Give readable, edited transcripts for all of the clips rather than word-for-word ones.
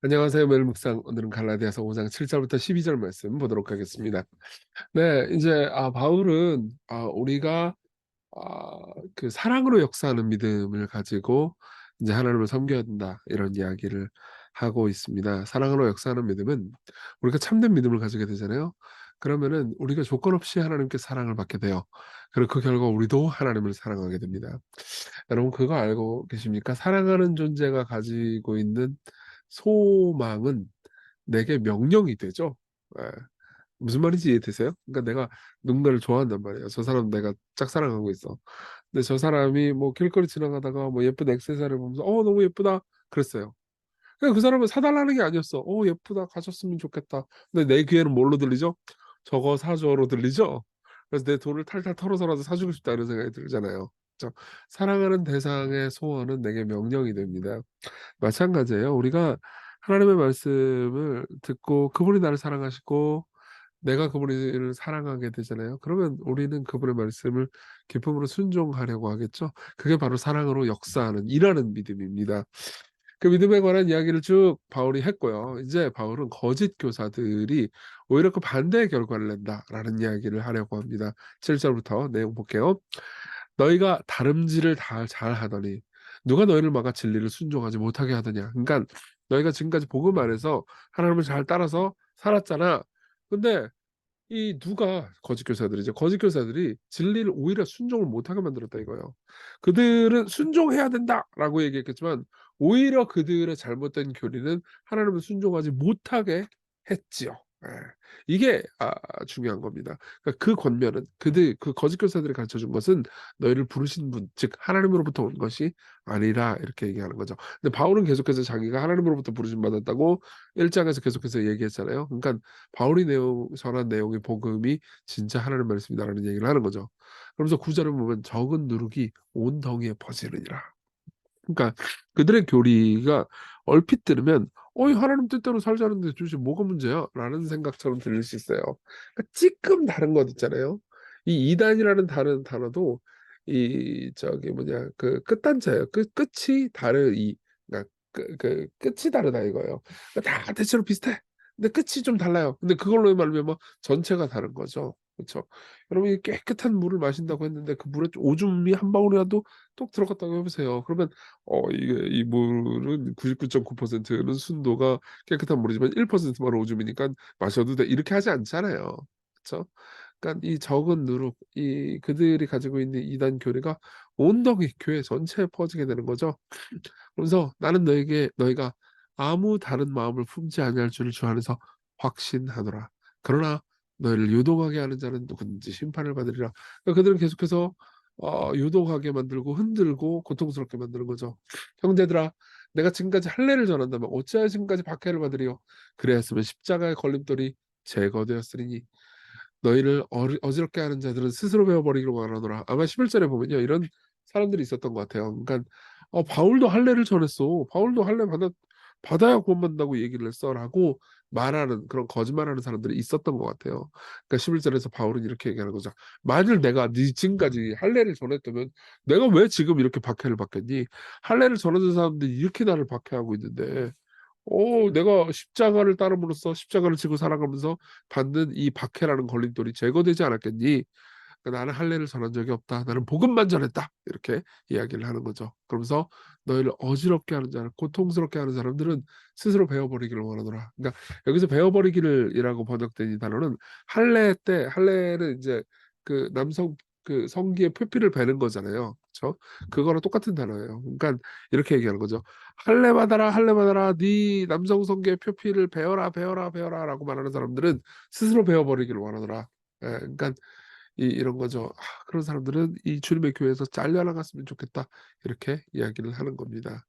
안녕하세요. 매일 묵상 오늘은 갈라디아서 5장 7절부터 12절 말씀 보도록 하겠습니다. 네, 이제 바울은 우리가 그 사랑으로 역사하는 믿음을 가지고 이제 하나님을 섬겨야 된다 이런 이야기를 하고 있습니다. 사랑으로 역사하는 믿음은 우리가 참된 믿음을 가지게 되잖아요. 그러면은 우리가 조건 없이 하나님께 사랑을 받게 돼요. 그리고 그 결과 우리도 하나님을 사랑하게 됩니다. 여러분 그거 알고 계십니까? 사랑하는 존재가 가지고 있는 소망은 내게 명령이 되죠. 예. 무슨 말인지 이해되세요? 그러니까 내가 누군가를 좋아한단 말이에요. 저 사람 내가 짝사랑하고 있어. 근데 저 사람이 뭐 길거리 지나가다가 뭐 예쁜 액세서리를 보면서 너무 예쁘다 그랬어요. 그냥 그 사람은 사달라는 게 아니었어. 예쁘다 가졌으면 좋겠다. 근데 내 귀에는 뭘로 들리죠? 저거 사줘로 들리죠? 그래서 내 돈을 탈탈 털어서라도 사주고 싶다 이런 생각이 들잖아요. 그렇죠? 사랑하는 대상의 소원은 내게 명령이 됩니다. 마찬가지예요. 우리가 하나님의 말씀을 듣고 그분이 나를 사랑하시고 내가 그분을 사랑하게 되잖아요. 그러면 우리는 그분의 말씀을 기쁨으로 순종하려고 하겠죠. 그게 바로 사랑으로 역사하는 일하는 믿음입니다. 그 믿음에 관한 이야기를 쭉 바울이 했고요. 이제 바울은 거짓 교사들이 오히려 그 반대의 결과를 낸다라는 이야기를 하려고 합니다. 7절부터 내용 볼게요. 너희가 다름질을 다 잘하더니 누가 너희를 막아 진리를 순종하지 못하게 하더냐. 그러니까 너희가 지금까지 복음 안에서 하나님을 잘 따라서 살았잖아. 근데 이 누가 거짓 교사들이죠. 거짓 교사들이 진리를 오히려 순종을 못하게 만들었다 이거예요. 그들은 순종해야 된다라고 얘기했겠지만 오히려 그들의 잘못된 교리는 하나님을 순종하지 못하게 했지요. 예. 이게 중요한 겁니다. 그러니까 그 권면은 그 거짓 교사들이 가르쳐 준 것은 너희를 부르신 분, 즉 하나님으로부터 온 것이 아니라 이렇게 얘기하는 거죠. 근데 바울은 계속해서 자기가 하나님으로부터 부르심 받았다고 1장에서 계속해서 얘기했잖아요. 그러니까 바울이 전한 내용의 복음이 진짜 하나님 말씀이다라는 얘기를 하는 거죠. 그러면서 9절을 보면 적은 누룩이 온 덩이에 퍼지느니라. 그러니까 그들의 교리가 얼핏 들으면 이 하나님 뜻대로 살자는데 도대체 뭐가 문제야? 라는 생각처럼 들릴 수 있어요. 그러니까 조금 다른 것 있잖아요. 이 이단이라는 다른 단어도 이 저기 뭐냐 그 끝단자예요. 끝이 다르이 그러니까 끝이 다르다 이거예요. 그러니까 다 대체로 비슷해. 근데 끝이 좀 달라요. 근데 그걸로 말하면 뭐 전체가 다른 거죠. 그렇죠? 여러분이 깨끗한 물을 마신다고 했는데 그 물에 오줌이 한 방울이라도 똑 들어갔다고 해보세요. 그러면 이게 이 물은 99.9%는 순도가 깨끗한 물이지만 1%만 오줌이니까 마셔도 돼. 이렇게 하지 않잖아요. 그렇죠? 그러니까 이 적은 누룩, 이 그들이 가지고 있는 이단 교리가 온덩이 교회 전체에 퍼지게 되는 거죠. 그래서 나는 너희가 아무 다른 마음을 품지 아니할 줄을 주 안에서 확신하노라. 그러나 너희를 요동하게 하는 자는 누구든지 심판을 받으리라. 그러니까 그들은 계속해서 요동하게 만들고 흔들고 고통스럽게 만드는 거죠. 형제들아, 내가 지금까지 할례를 전한다면 어찌하여 지금까지 박해를 받으리요? 그래야으면 십자가의 걸림돌이 제거되었으리니 너희를 어지럽게 하는 자들은 스스로 베어버리기로 말하노라. 아마 11절에 보면요. 이런 사람들이 있었던 것 같아요. 그러니까 바울도 할례를 전했어. 바울도 받아야 구원받는다고 얘기를 했어라고 말하는 그런 거짓말하는 사람들이 있었던 것 같아요. 그러니까 11절에서 바울은 이렇게 얘기하는 거죠. 만일 내가 네 지금까지 할례를 전했다면 내가 왜 지금 이렇게 박해를 받겠니? 할례를 전하는 사람들이 이렇게 나를 박해하고 있는데 내가 십자가를 따름으로써 십자가를 지고 살아가면서 받는 이 박해라는 걸림돌이 제거되지 않았겠니? 그러니까 나는 할례를 전한 적이 없다. 나는 복음만 전했다. 이렇게 이야기를 하는 거죠. 그러면서 너희를 어지럽게 하는 자를 고통스럽게 하는 사람들은 스스로 베어버리기를 원하노라. 그러니까 여기서 베어버리기를이라고 번역된 이 단어는 할례는 이제 그 남성 그 성기의 표피를 베는 거잖아요. 그렇죠? 그거랑 똑같은 단어예요. 그러니까 이렇게 얘기하는 거죠. 할례 받아라, 할례 받아라. 네 남성 성기의 표피를 베어라, 베어라, 베어라라고 말하는 사람들은 스스로 베어버리기를 원하노라. 그러니까 이런 거죠. 그런 사람들은 이 주님의 교회에서 잘려나갔으면 좋겠다. 이렇게 이야기를 하는 겁니다.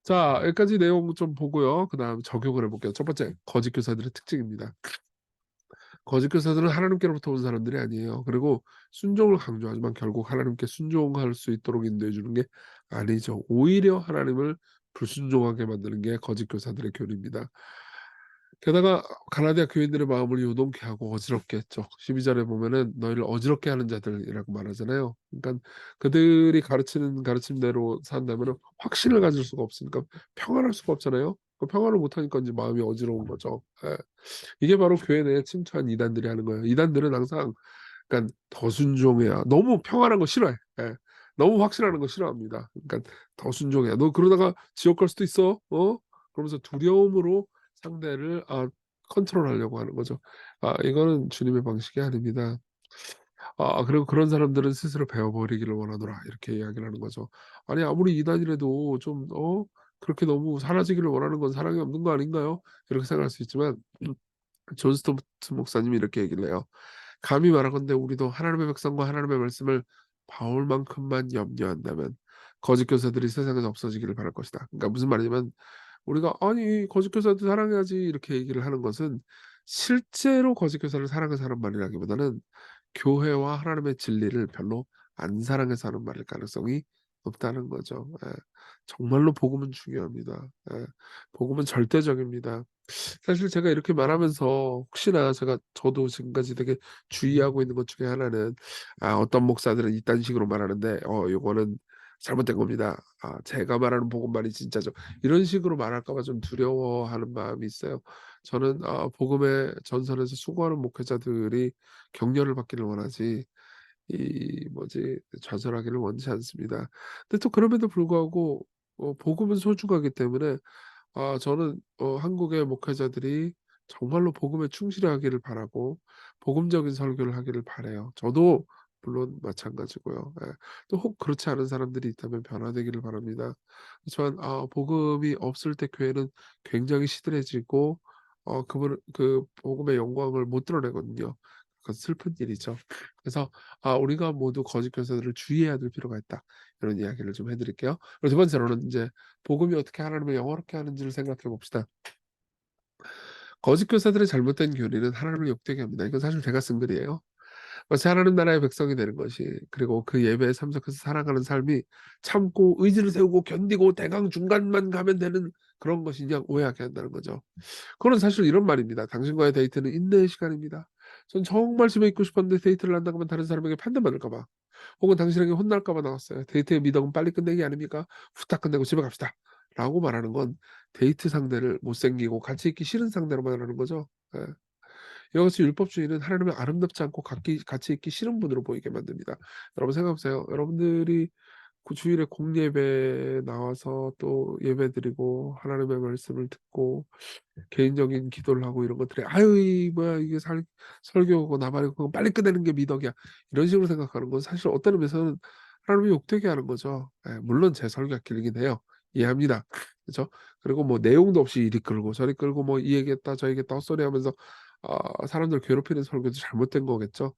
자, 여기까지 내용 좀 보고요. 그다음 적용을 해볼게요. 첫 번째, 거짓 교사들의 특징입니다. 거짓 교사들은 하나님께로부터 온 사람들이 아니에요. 그리고 순종을 강조하지만 결국 하나님께 순종할 수 있도록 인도해 주는 게 아니죠. 오히려 하나님을 불순종하게 만드는 게 거짓 교사들의 교리입니다. 게다가 갈라디아 교인들의 마음을 요동케 하고 어지럽게 했죠. 12절에 보면은 "너희를 어지럽게 하는 자들"이라고 말하잖아요. 그러니까 그들이 가르치는 가르침대로 산다면은 확신을 가질 수가 없으니까 평안할 수가 없잖아요. 그 평안을 못 하니까 인제 마음이 어지러운 거죠. 예. 이게 바로 교회 내에 침투한 이단들이 하는 거예요. 이단들은 항상 그러니까 더 순종해야 너무 평안한 거 싫어해. 예. 너무 확실하는 거 싫어합니다. 그러니까 "더 순종해야. 너 그러다가 지옥 갈 수도 있어. 어?" 그러면서 두려움으로 상대를 컨트롤하려고 하는 거죠. 이거는 주님의 방식이 아닙니다. 그리고 "그런 사람들은 스스로 베어 버리기를 원하노라." 이렇게 이야기를 하는 거죠. 아니 아무리 이단이라도 좀 그렇게 너무 사라지기를 원하는 건 사랑이 없는 거 아닌가요? 이렇게 생각할 수 있지만 존 스토트 목사님이 이렇게 얘기를 해요. 감히 말하건대 우리도 하나님의 백성과 하나님의 말씀을 바울만큼만 염려한다면 거짓 교사들이 세상에서 없어지기를 바랄 것이다. 그러니까 무슨 말이냐면 우리가 "아니 거짓 교사들 사랑해야지." 이렇게 얘기를 하는 것은 실제로 거짓 교사를 사랑해서 하는 말이라기보다는 교회와 하나님의 진리를 별로 안 사랑해서 하는 말일 가능성이 높다는 거죠. 예. 정말로 복음은 중요합니다. 예. 복음은 절대적입니다. 사실 제가 이렇게 말하면서 혹시나 저도 지금까지 되게 주의하고 있는 것 중에 하나는 어떤 목사들은 이딴 식으로 말하는데 요거는 잘못된 겁니다. 제가 말하는 복음만이 진짜죠. 이런 식으로 말할까 봐 좀 두려워하는 마음이 있어요. 저는 복음의 전선에서 수고하는 목회자들이 격려를 받기를 원하지 이 뭐지 좌절하기를 원치 않습니다. 근데 또 그럼에도 불구하고 복음은 소중하기 때문에 저는 한국의 목회자들이 정말로 복음에 충실하기를 바라고 복음적인 설교를 하기를 바라요. 저도 물론 마찬가지고요. 예. 또 혹 그렇지 않은 사람들이 있다면 변화되기를 바랍니다. 그렇지만 복음이 없을 때 교회는 굉장히 시들해지고 그 복음의 영광을 못 드러내거든요. 그건 슬픈 일이죠. 그래서 우리가 모두 거짓 교사들을 주의해야 될 필요가 있다. 이런 이야기를 좀 해 드릴게요. 그리고 두 번째로는 인제 복음이 어떻게 하나님을 영화롭게 하는지를 생각해 봅시다. 거짓 교사들의 잘못된 교리는 하나님을 욕되게 합니다. 이건 사실 제가 쓴 글이에요. 마치 하나님 나라의 백성이 되는 것이 그리고 그 예배에 참석해서 살아가는 삶이 참고 의지를 세우고 견디고 대강 중간만 가면 되는 그런 것이냐 오해하게 한다는 거죠. 그건 사실 이런 말입니다. "당신과의 데이트는 인내의 시간입니다." 전 정말 집에 있고 싶었는데 데이트를 한다고 하면 다른 사람에게 판단받을까 봐. 혹은 당신에게 혼날까 봐 나왔어요. "데이트의 미덕은 빨리 끝내기 아닙니까? 후딱 끝내고 집에 갑시다."라고 말하는 건 데이트 상대를 못생기고 같이 있기 싫은 상대로 말하는 거죠. 예. 이와 같이 율법주의는 하나님을 아름답지 않고 같이 있기 싫은 분으로 보이게 만듭니다. 여러분 생각해 보세요. 여러분들이 그 주일에 공예배에 나와서 또 예배드리고 하나님의 말씀을 듣고 개인적인 기도를 하고 이런 것들이 '아유 이 뭐야 이게 살 설교고 나발이고 그거 빨리 끝내는 게 미덕이야.' 이런 식으로 생각하는 건 사실 어떤 의미에서는 하나님을 욕되게 하는 거죠. 예 물론 제 설교가 길긴 해요. 이해합니다. 그죠? 그리고 뭐 내용도 없이 이리 끌고 저리 끌고 뭐 이 얘기했다 저 얘기했다 헛소리하면서 사람들 괴롭히는 설교도 잘못된 거겠죠.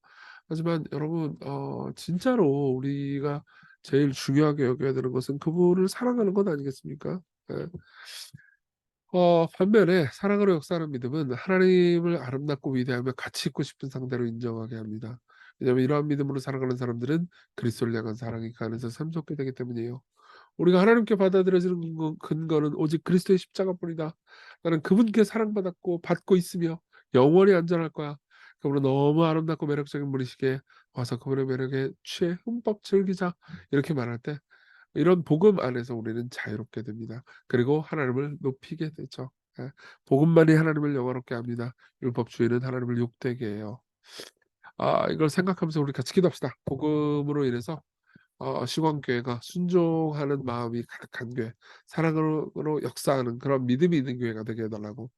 하지만 여러분 진짜로 우리가 제일 중요하게 여겨야 되는 것은 그분을 사랑하는 것 아니겠습니까? 예. 반면에 사랑으로 역사하는 믿음은 하나님을 아름답고 위대하며 가치 있고 싶은 상대로 인정하게 합니다. 왜냐하면 이러한 믿음으로 살아가는 사람들은 그리스도를 향한 사랑이 그 안에서 샘솟게 되기 때문이에요. 우리가 하나님께 받아들여지는 근거는 오직 그리스도의 십자가뿐이다. 나는 그분께 사랑받았고 받고 있으며 영원히 안전할 거야. 그분은 너무 아름답고 매력적인 분이시기에 와서 그분의 매력에 취해 흠뻑 즐기자. 이렇게 말할 때 이런 복음 안에서 우리는 자유롭게 됩니다. 그리고 하나님을 높이게 되죠. 예. 복음만이 하나님을 영화롭게 합니다. 율법주의는 하나님을 욕되게 해요. 이걸 생각하면서 우리 같이 기도합시다. 복음으로 인해서 시광교회가 순종하는 마음이 가득한 교회, 사랑으로 역사하는 그런 믿음이 있는 교회가 되게 해 달라고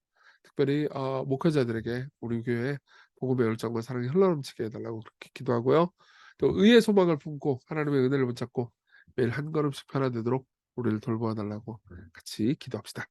특별히 목회자들에게 우리 교회에 복음의 열정과 사랑이 흘러넘치게 해 달라고 그렇게 기도하고요. 또 의의 소망을 품고 하나님의 은혜를 붙잡고 매일 한 걸음씩 변화되도록 우리를 돌보아 달라고 같이 기도합시다.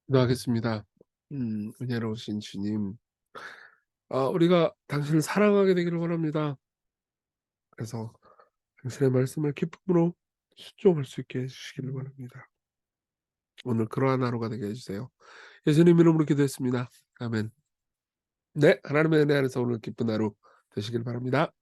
기도하겠습니다. 은혜로우신 주님, 우리가 당신을 사랑하게 되기를 원합니다. 그래서 당신의 말씀을 기쁨으로 순종할 수 있게 해 주시기를 원합니다. 오늘 그러한 하루가 되게 해 주세요. 예수님 이름으로 기도했습니다. 아멘. 네. 하나님의 은혜 안에서 오늘 기쁜 하루 되시길 바랍니다.